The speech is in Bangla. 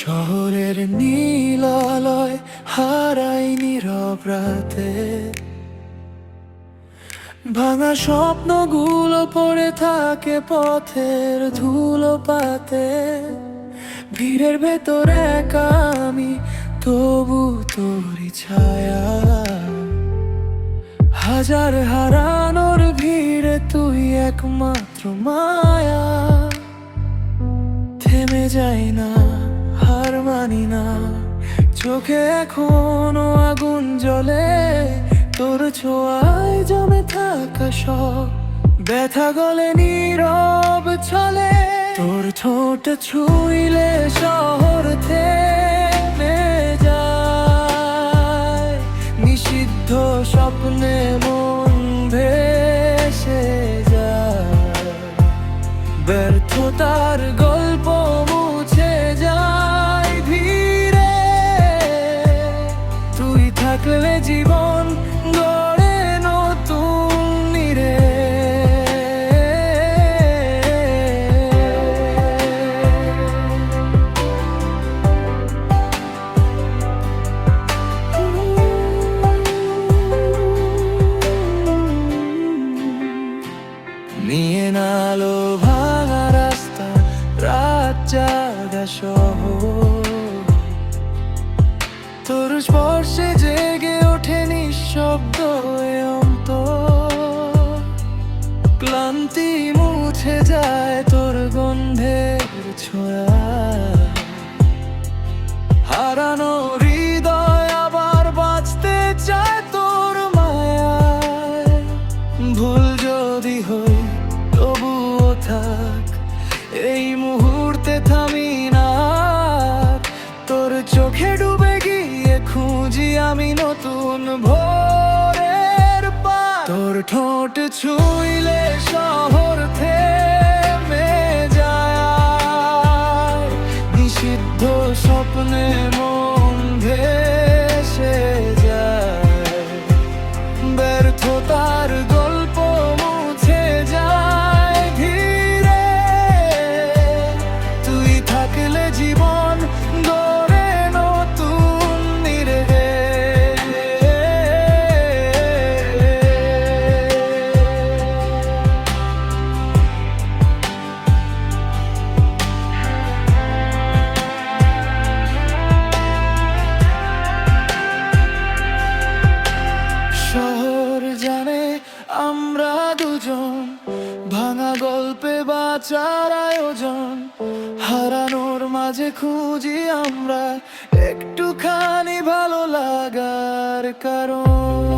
শহরের নীল আলোয় হারাই নীরব রাতে, ভাঙা স্বপ্নগুলো পড়ে থাকে পথের ধুলো পাতে। ভিড়ের ভেতরে একা আমি, তবু তোরই ছায়া। হাজার হারানোর ভিড়ে তুই একমাত্র মায়া। থেমে যাই না, হার মানি না, চোখে এখনো আগুন জ্বলে। তোর ছোঁয়ায় জমে থাকা সব ব্যথা গলে নীরব ছলে। তোর ঠোঁট ছুঁইলে শহর থেমে যায়, নিষিদ্ধ স্বপ্নে মন ভেসে যায়। ব্যর্থতার গল্প মুছে যায় ধীরে, তুই থাকলে জীবন গড়ে নতুন নীড়ে। নিয়ে নালো ভাঙা রাস্তা, রাত জাগা শহর। তোর স্পর্শে জেগে ওঠে নিঃশব্দ এ অন্তর। ক্লান্তি মুছে যায় তোর গন্ধের ছোঁয়া। হারানো হৃদয় আবার বাঁচতে চায় তোর মায়ায়। ভুল যদি হই তবুও থাক, এই মুহূর্তে থামি না। তোর চোখে ডুবে গিয়ে খুঁজি আমি নতুন ভোরের পার। তোর ঠোঁট ছুঁইলে শহর থেমে যায়, নিষিদ্ধ স্বপ্নে মন ভেসে যায়। ব্যর্থতার গল্প মুছে যায় ধীরে, তুই থাকলে জীবন গড়ে নতুন নীড়ে। শহর জানে আমরা দুজন, ভাঙা গল্পে বাঁচার আয়োজন। হারানোর মাঝে খুঁজি আমরা একটুখানি ভালো লাগার কারণ।